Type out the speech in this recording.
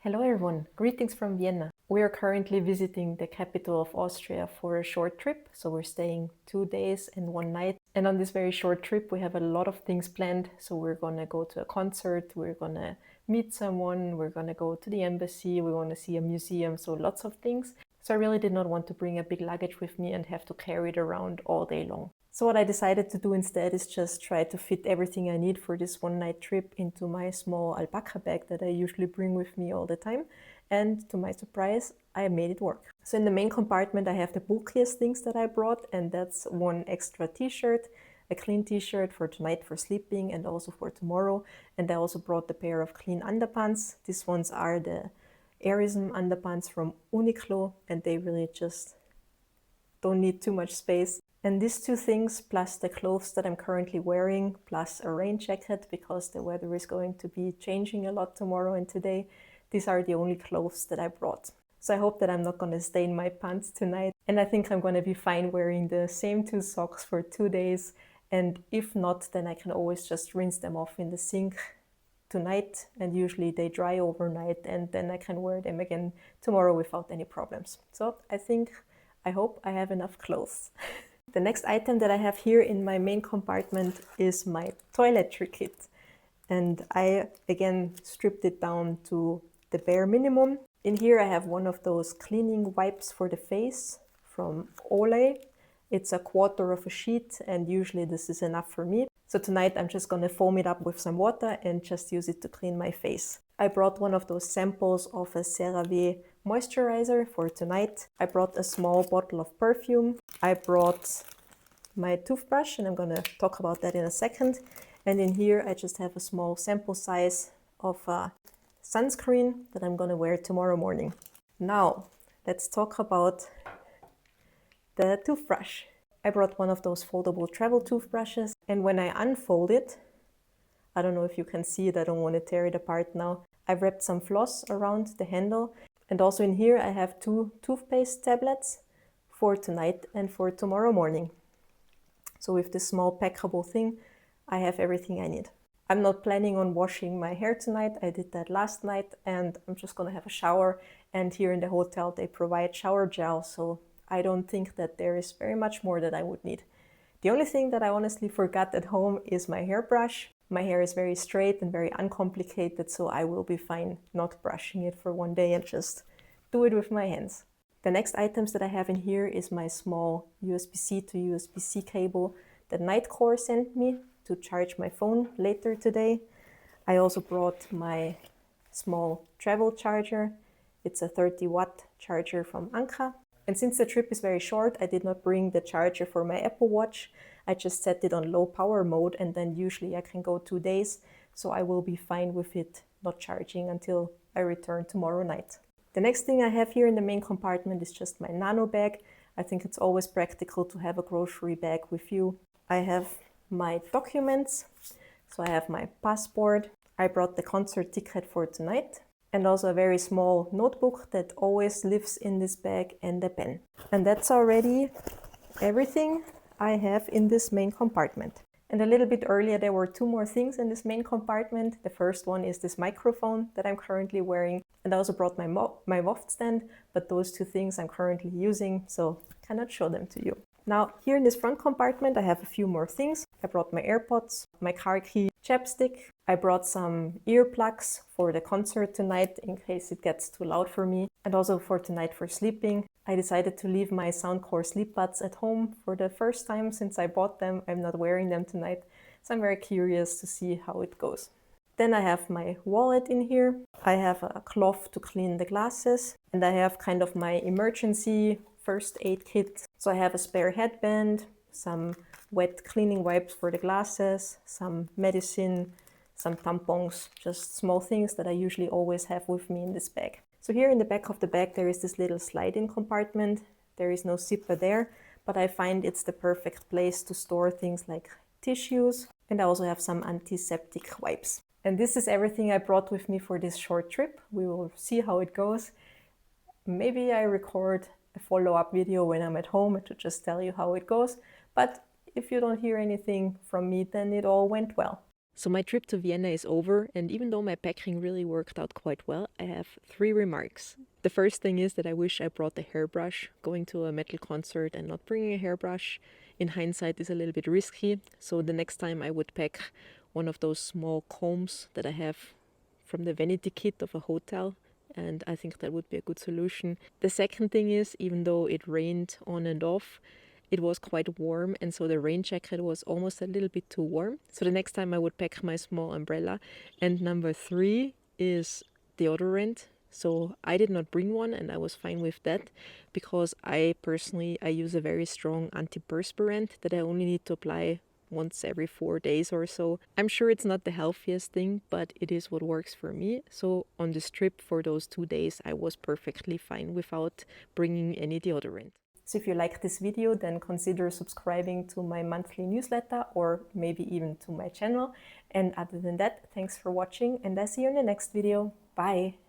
Hello everyone, greetings from Vienna. We are currently visiting the capital of Austria for a short trip, so we're staying 2 days and 1 night. And on this very short trip we have a lot of things planned, so we're gonna go to a concert, we're gonna meet someone, we're gonna go to the embassy, we want to see a museum, so lots of things. So I really did not want to bring a big luggage with me and have to carry it around all day long. So what I decided to do instead is just try to fit everything I need for this 1 night trip into my small alpaca bag that I usually bring with me all the time. And to my surprise, I made it work. So in the main compartment, I have the bulkiest things that I brought, and that's 1 extra t-shirt, a clean t-shirt for tonight for sleeping and also for tomorrow. And I also brought a pair of clean underpants. These ones are the Airism underpants from Uniqlo, and they really just don't need too much space. And these 2 things, plus the clothes that I'm currently wearing, plus a rain jacket, because the weather is going to be changing a lot tomorrow and today, these are the only clothes that I brought. So I hope that I'm not going to stain my pants tonight. And I think I'm going to be fine wearing the same 2 socks for 2 days. And if not, then I can always just rinse them off in the sink tonight. And usually they dry overnight, and then I can wear them again tomorrow without any problems. So I hope I have enough clothes. The next item that I have here in my main compartment is my toiletry kit. And I again stripped it down to the bare minimum. In here I have one of those cleaning wipes for the face from Olay. It's a 1/4 of a sheet, and usually this is enough for me. So tonight I'm just gonna foam it up with some water and just use it to clean my face. I brought one of those samples of a CeraVe moisturizer for tonight. I brought a small bottle of perfume. I brought my toothbrush, and I'm gonna talk about that in a second. And in here I just have a small sample size of sunscreen that I'm gonna wear tomorrow morning. Now, let's talk about the toothbrush. I brought one of those foldable travel toothbrushes, and when I unfold it, I don't know if you can see it, I don't want to tear it apart now. I wrapped some floss around the handle, and also in here I have 2 toothpaste tablets for tonight and for tomorrow morning. So with this small packable thing, I have everything I need. I'm not planning on washing my hair tonight. I did that last night, and I'm just gonna have a shower. And here in the hotel they provide shower gel, so I don't think that there is very much more that I would need. The only thing that I honestly forgot at home is my hairbrush. My hair is very straight and very uncomplicated, so I will be fine not brushing it for 1 day and just do it with my hands. The next items that I have in here is my small USB-C to USB-C cable that Nitecore sent me to charge my phone later today. I also brought my small travel charger. It's a 30-watt charger from Anka. And since the trip is very short, I did not bring the charger for my Apple Watch. I just set it on low power mode, and then usually I can go 2 days, so I will be fine with it not charging until I return tomorrow night. The next thing I have here in the main compartment is just my nano bag. I think it's always practical to have a grocery bag with you. I have my documents, so I have my passport. I brought the concert ticket for tonight, and also a very small notebook that always lives in this bag, and a pen. And that's already everything I have in this main compartment. And a little bit earlier there were 2 more things in this main compartment. The first one is this microphone that I'm currently wearing, and I also brought my waft stand, but those 2 things I'm currently using, so I cannot show them to you. Now, here in this front compartment I have a few more things. I brought my AirPods, my car key, chapstick. I brought some earplugs for the concert tonight in case it gets too loud for me, and also for tonight for sleeping. I decided to leave my Soundcore sleep buds at home for the first time since I bought them. I'm not wearing them tonight, so I'm very curious to see how it goes. Then I have my wallet in here. I have a cloth to clean the glasses, and I have kind of my emergency first aid kit. So I have a spare headband, some wet cleaning wipes for the glasses, some medicine, some tampons, just small things that I usually always have with me in this bag. So here in the back of the bag there is this little slide-in compartment. There is no zipper there, but I find it's the perfect place to store things like tissues, and I also have some antiseptic wipes. And this is everything I brought with me for this short trip. We will see how it goes. Maybe I record a follow-up video when I'm at home to just tell you how it goes, but if you don't hear anything from me, then it all went well. So my trip to Vienna is over, and even though my packing really worked out quite well, I have 3 remarks. The first thing is that I wish I brought a hairbrush. Going to a metal concert and not bringing a hairbrush, in hindsight, is a little bit risky. So the next time I would pack one of those small combs that I have from the vanity kit of a hotel, and I think that would be a good solution. The second thing is, even though it rained on and off, it was quite warm, and so the rain jacket was almost a little bit too warm. So the next time I would pack my small umbrella. And number 3 is deodorant. So I did not bring one, and I was fine with that, because I use a very strong antiperspirant that I only need to apply once every 4 days or so. I'm sure it's not the healthiest thing, but it is what works for me. So on this trip for those 2 days, I was perfectly fine without bringing any deodorant. So if you like this video, then consider subscribing to my monthly newsletter, or maybe even to my channel. And other than that, thanks for watching, and I see you in the next video. Bye!